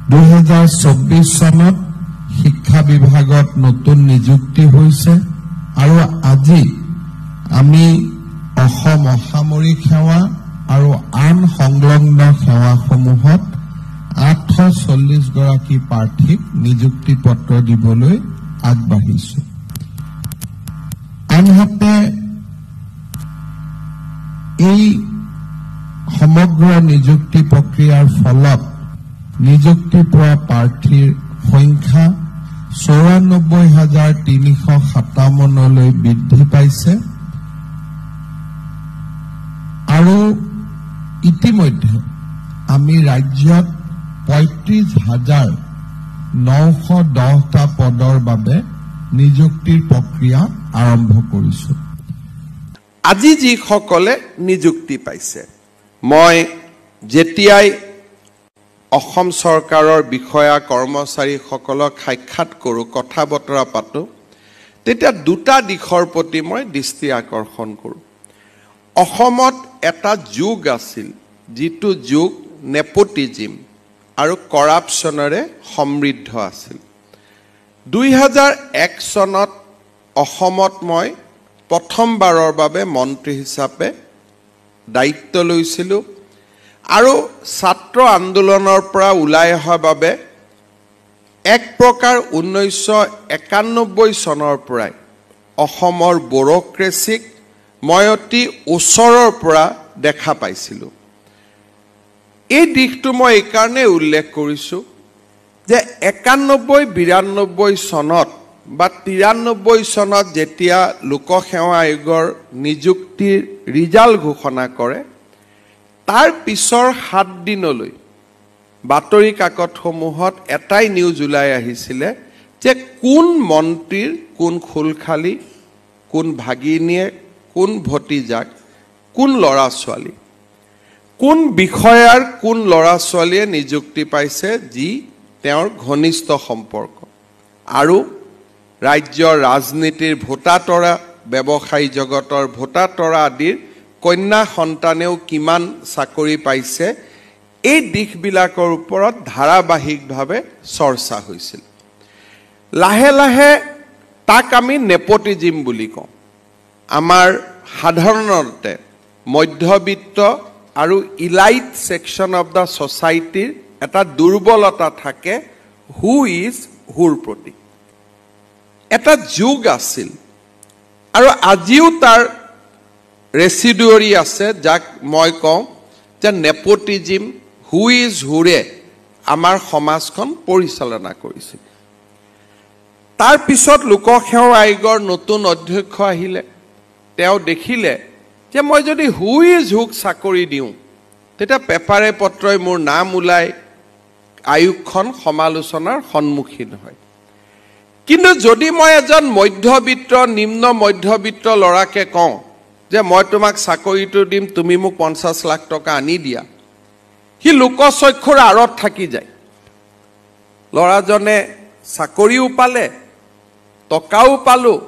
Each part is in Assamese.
2024 চনত শিক্ষা বিভাগত নতুন নিযুক্তি হৈছে আৰু আজি আমি অসম অসামৰিক সেৱা আৰু আন সংলগ্ন সেৱাসমূহত 840 গৰাকী প্ৰাৰ্থীক নিযুক্তি পত্ৰ দিবলৈ আগবাঢ়িছো। আনহাতে এই সমগ্ৰ নিযুক্তি প্ৰক্ৰিয়াৰ ফলত নিযুক্তি পোৱা প্ৰাৰ্থীৰ সংখ্যা 94,357লৈ বৃদ্ধি পাইছে আৰু ইতিমধ্যে আমি ৰাজ্যত 35,910টা পদৰ বাবে নিযুক্তিৰ প্ৰক্ৰিয়া আৰম্ভ কৰিছো। আজি যিসকলে নিযুক্তি পাইছে, মই যেতিয়াই অসম চৰকাৰৰ বিষয়া কৰ্মচাৰীসকলক সাক্ষাৎ কৰোঁ, কথা বতৰা পাতোঁ, তেতিয়া দুটা দিশৰ প্ৰতি মই দৃষ্টি আকৰ্ষণ কৰোঁ। অসমত এটা যুগ আছিল, যিটো যুগ নেপোটিজিম আৰু কৰাপশ্যনেৰে সমৃদ্ধ আছিল। 2001 চনত অসমত মই প্ৰথমবাৰৰ বাবে মন্ত্ৰী হিচাপে দায়িত্ব লৈছিলোঁ আৰু ছাত্ৰ আন্দোলনৰ পৰা ওলাই অহা বাবে এক প্ৰকাৰ 1991 চনৰ পৰাই অসমৰ ব্যুৰক্ৰেচিক মই অতি ওচৰৰ পৰা দেখা পাইছিলোঁ। এই দিশটো মই এইকাৰণে উল্লেখ কৰিছোঁ যে 91-92 চনত বা 93 চনত যেতিয়া লোকসেৱা আয়োগৰ নিযুক্তিৰ ৰিজাল্ট ঘোষণা কৰে, তাৰ পিছৰ 7 দিনলৈ বাতৰি কাকতসমূহত এটাই নিউজ ওলাই আহিছিলে যে কোন মন্ত্ৰীৰ কোন খুলখালী, কোন ভাগিনীয়েক, কোন ভতিজাক, কোন ল'ৰা ছোৱালী, কোন বিষয়াৰ কোন ল'ৰা ছোৱালীয়ে নিযুক্তি পাইছে যি তেওঁৰ ঘনিষ্ঠ সম্পৰ্ক, আৰু ৰাজ্যৰ ৰাজনীতিৰ ভোটাতৰা, ব্যৱসায়ী জগতৰ ভোটাতৰা আদিৰ কন্যা সন্তানেও কিমান চাকৰি পাইছে, এই দিশবিলাকৰ ওপৰত ধাৰাবাহিকভাৱে চৰ্চা হৈছিল। লাহে লাহে তাক আমি নেপোটিজিম বুলি কওঁ। আমাৰ সাধাৰণতে মধ্যবিত্ত আৰু ইলাইট ছেকশ্যন অফ দ্য ছ'চাইটিৰ এটা দুৰ্বলতা থাকে হু ইজ হুৰ প্ৰতি। এটা যুগ আছিল আৰু আজিও তাৰ ৰেচিডুৱৰী আছে, যাক মই কওঁ যে নেপোটিজিম, হু ইজ হুৰে আমাৰ সমাজখন পৰিচালনা কৰিছিল। তাৰ পিছত লোকসেৱা আয়োগৰ নতুন অধ্যক্ষ আহিলে। তেওঁ দেখিলে যে মই যদি হু ইজ হুক চাকৰি দিওঁ, তেতিয়া পেপাৰে পত্ৰই মোৰ নাম ওলায়, আয়োগখন সমালোচনাৰ সন্মুখীন হয়। কিন্তু যদি মই এজন মধ্যবিত্ত, নিম্ন মধ্যবিত্ত ল'ৰাকে কওঁ যে মই তোমাক চাকৰিটো দিম, তুমি মোক 50 লাখ টকা আনি দিয়া, সি লোকচক্ষুৰ আঁৰত থাকি যায়। ল'ৰাজনে চাকৰিও পালে, টকাও পালোঁ,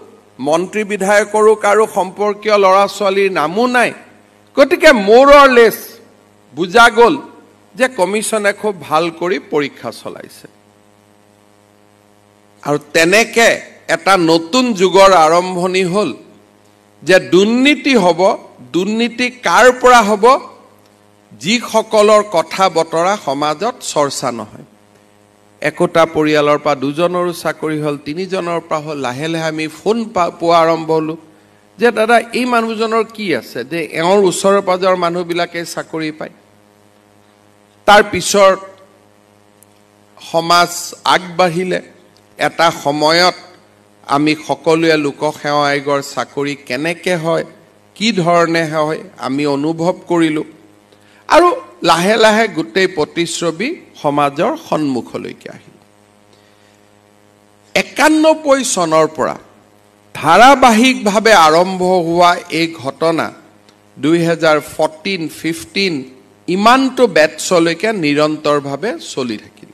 মন্ত্ৰী বিধায়কৰো কাৰো সম্পৰ্কীয় ল'ৰা ছোৱালীৰ নামো নাই, গতিকে মোৰ লেছ বুজা গ'ল যে কমিশ্যনে খুব ভাল কৰি পৰীক্ষা চলাইছে। আৰু তেনেকে এটা নতুন যুগৰ আৰম্ভণি হ'ল যে দুৰ্নীতি হ'ব। দুৰ্নীতি কাৰ পৰা হ'ব? যিসকলৰ কথা বতৰা সমাজত চৰ্চা নহয়। একোটা পৰিয়ালৰ পৰা 2জনৰো চাকৰি হ'ল, 3জনৰ পৰা হ'ল। লাহে লাহে আমি ফোন পোৱা আৰম্ভ হ'লোঁ যে দাদা এই মানুহজনৰ কি আছে যে এওঁৰ ওচৰৰ পাজৰৰ মানুহবিলাকে চাকৰি পায়। তাৰ পিছত সমাজ আগবাঢ়িলে। এটা সময়ত আমি সকলোৱে লোকসেৱা আয়োগৰ চাকৰি কেনেকৈ হয়, কি ধৰণে হয় আমি অনুভৱ কৰিলোঁ আৰু লাহে লাহে গোটেই প্ৰতিচ্ছবি সমাজৰ সন্মুখলৈকে আহিল। 91 চনৰ পৰা ধাৰাবাহিকভাৱে আৰম্ভ হোৱা এই ঘটনা 2014-15 ইমানটো বেটছলৈকে নিৰন্তৰভাৱে চলি থাকিল।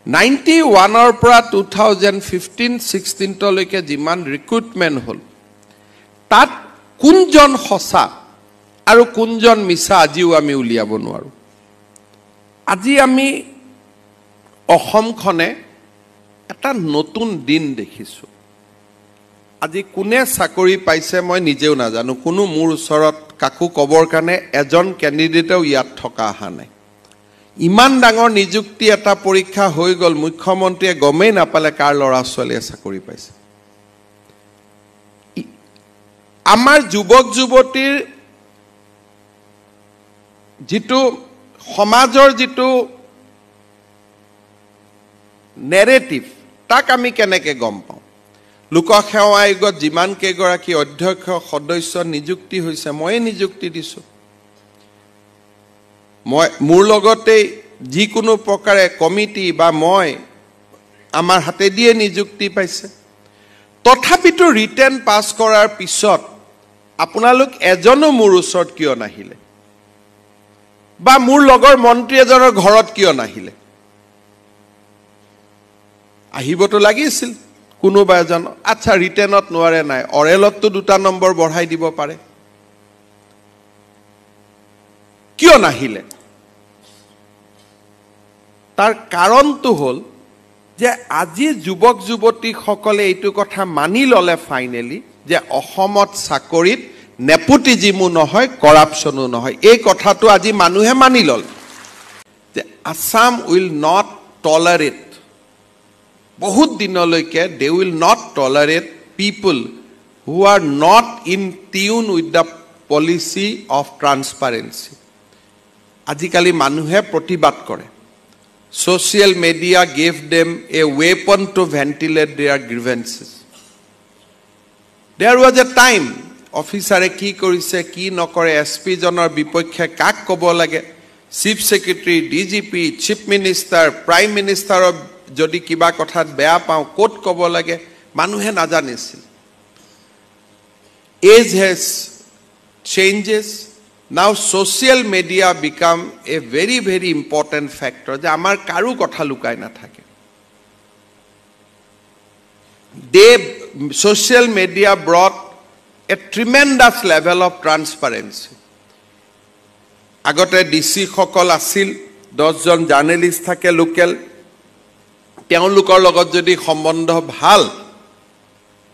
91ৰ পৰা 2015-16লৈকে যিমান ৰিক্ৰুটমেণ্ট হ'ল, তাত কোনজন সঁচা আৰু কোনজন মিছা আজিও আমি উলিয়াব নোৱাৰোঁ। আজি আমি অসমখনে এটা নতুন দিন দেখিছোঁ আজি কোনে চাকৰি পাইছে মই নিজেও নাজানো কোনো মোৰ ওচৰত কাকো কবৰ কাৰণে এজন ক্যান্ডিডেটও ইয়াত থকা আহা নাই ইমান ডাঙৰ নিযুক্তি এটা পৰীক্ষা হৈ গল মুখ্যমন্ত্ৰীয়ে গমেই নাপালে কাৰ ল'ৰা ছোৱালীয়ে চাকৰি পাইছে আমাৰ যুৱক যুৱতীৰ যিটো সমাজৰ যিটো নেৰেটিভ তাক আমি কেনেকৈ গম পাওঁ লোকসেৱা আয়োগত যিমান কেইগৰাকী অধ্যক্ষ সদস্য নিযুক্তি হৈছে মই নিযুক্তি দিছোঁ মই মোৰ লগতে যিকোনো প্ৰকাৰে কমিটি বা মই আমাৰ হাতে দিয়ে নিযুক্তি পাইছে তথাপিতো ৰিটেন পাছ কৰাৰ পিছত আপোনালোক এজনো মোৰ ওচৰত কিয় নাহিলে বা মোৰ লগৰ মন্ত্ৰী এজনৰ ঘৰত কিয় নাহিলে আহিবতো লাগিছিল কোনোবা এজন আচ্ছা ৰিটেনত নোৱাৰে নাই অৰেলতটো 2টা নম্বৰ বঢ়াই দিব পাৰে কিয় নাহিলে তাৰ কাৰণটো হ'ল যে আজি যুৱক যুৱতীসকলে এইটো কথা মানি ললে ফাইনেলি যে অসমত চাকৰিত নেপোটিজিমো নহয় কৰাপশনো নহয় এই কথাটো আজি মানুহে মানি লল যে আসাম উইল নট টলাৰেট বহুত দিনলৈকে they will not tolerate people who are not in tune with the policy of transparency আজিকালি মানুহে প্ৰতিবাদ কৰে social media gave them a weapon to ventilate their grievances there was a time অফিচাৰে কি কৰিছে কি নকৰে এসপি জনৰ বিপক্ষে কাক ক'ব লাগে chief secretary DGP chief minister prime মিনিষ্টাৰৰ যদি কিবা কথাত বেয়া পাও কোট ক'ব লাগে মানুহে নাজানিছিল age has changes now social media become a very very important factor যে আমাৰ কাৰো কথা লুকাই না থাকে social media brought a tremendous level of transparency আগতে ডিসি সকল আছিল 10 জন জাৰ্নেলিষ্ট থাকে লোকেল তেওঁলোকৰ লগত যদি সম্বন্ধ ভাল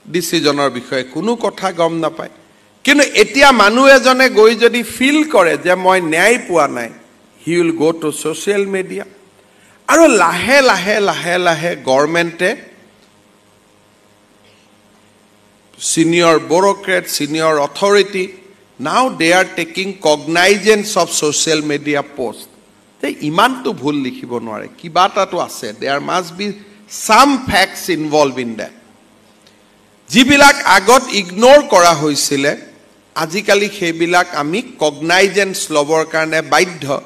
ডিসিজনৰ বিষয়ে কোনো কথা গম নাপায় কিন্তু এতিয়া মানুহ এজনে গৈ যদি ফিল কৰে যে মই ন্যায় পোৱা নাই he will go to social media আৰু লাহে লাহে লাহে লাহে গভৰ্ণমেণ্টে senior bureaucrat senior authority now they are taking cognizance of social media post they iman to bhul likhibo nware kiba ta to ase there must be some facts involved in that jibilak agot ignore kora hoisile ajikali hebilak ami cognizance lobor karone baidho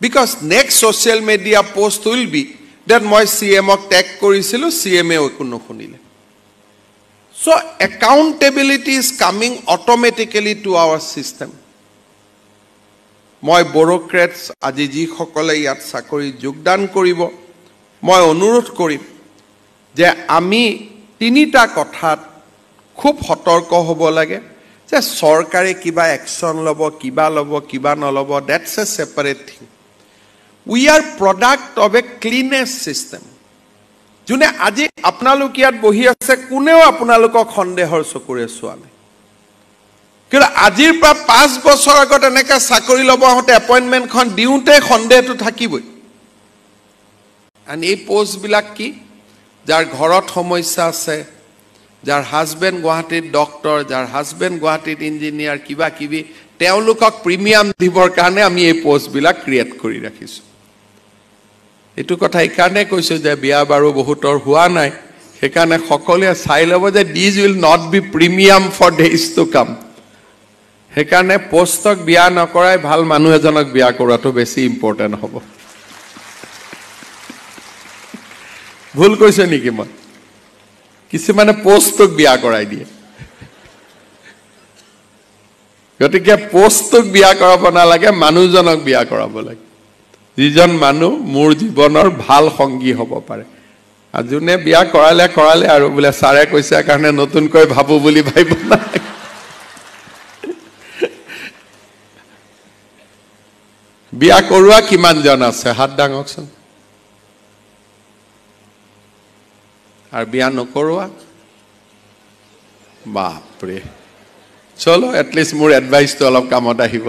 because next social media post will be that moi cm ok tag korisilu cm e kono khunile so accountability is coming automatically to our system মই bureaucrats আজি যি সকলে ইয়াত চাকৰি যোগদান কৰিব মই অনুৰোধ কৰিম যে আমি তিনিটা কথাত খুব সতৰ্ক হ'ব লাগে যে সৰকাৰে কিবা একশন লব কিবা নলব that's a separate thing we are product of a cleanest system জুনে আজি আপোনালোক ইয়াত বহি আছে কোনেও আপোনালোকক সন্দেহৰ চকুৰে চোৱা নাই কিন্তু আজিৰ পৰা 5 বছৰ আগত এনেকা চাকৰি লব হতে এপইন্টমেন্টখন দিউতে সন্দেহটো থাকিবই আৰু এই পোষ্ট বিলাক কি যাৰ ঘৰত সমস্যা আছে যাৰ হাজবেণ্ড গুৱাহাটীত ডক্টৰ যাৰ হাজবেণ্ড গুৱাহাটীত ইঞ্জিনিয়াৰ কিবা কিবি তেওঁলোকক প্ৰিমিয়াম দিবৰ কাৰণে আমি এই পোষ্ট বিলাক ক্ৰিয়েট কৰি ৰাখিছো এটু কথা ইকাৰণে কৈছো যে বিয়া বাৰো বহুতৰ হোৱা নাই হেকাৰণে সকলোৱে চাই লব যে this will not be premium for days to come হেকাৰণে পোষ্টক বিয়া নকৰাই ভাল মানুহ এজনক বিয়া কৰাটো বেছি ইম্পৰ্টেন্ট হ'ব ভুল কৈছে নেকি মই কিছুমানে পোষ্টক বিয়া কৰাই দিয়ে গতিকে পোষ্টক বিয়া কৰাব নালাগে মানুহজনক বিয়া কৰাব লাগে যিজন মানুহ মোৰ জীৱনৰ ভাল সংগী হ'ব পাৰে আজুনে বিয়া কৰালে আৰু বোলে সাৰে কৈছে কাৰণে নতুনকৈ ভাবো বুলি ভাবিব না বিয়া কৰোৱা কিমান জন আছে হাত ডাঙকচোন আৰু বিয়া নকৰোৱা বাপৰে চলো এটলিষ্ট মোৰ এডভাইচটো অলপ কামত আহিব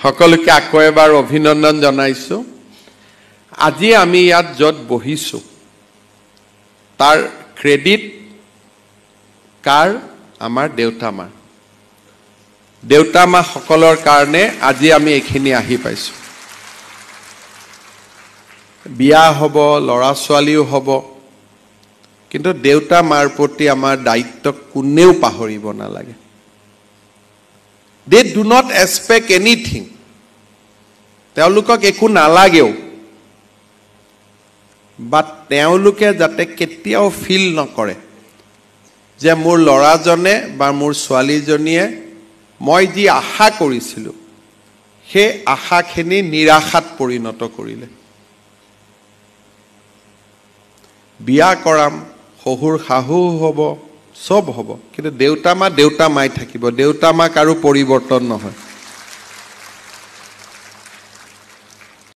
সকলোকে আকৌ এবাৰ অভিনন্দন জনাইছো আজি আমি ইয়াত য'ত বহিছো তাৰ ক্ৰেডিট কাৰ আমাৰ দেউতা মা সকলৰ কাৰণে আজি আমি এইখিনি আহি পাইছো বিয়া হ'ব ল'ৰা ছোৱালীও হ'ব কিন্তু দেউতা মাৰ প্ৰতি আমাৰ দায়িত্ব কোনেও পাহৰিব নালাগে they do not expect anything তেওঁলোকক একো নালাগেও বাট তেওঁলোকে যাতে কেতিয়াও ফিল নকৰে যে মোৰ ল'ৰাজনে বা মোৰ ছোৱালীজনীয়ে মই যি আশা কৰিছিলো সেই আশাখিনি নিৰাশাত পৰিণত কৰিলে বিয়া কৰাম শহুৰ শাহু হ'ব সব হ'ব কিন্তু দেউতা মাই থাকিব দেউতা মাক আৰু পৰিৱৰ্তন নহয়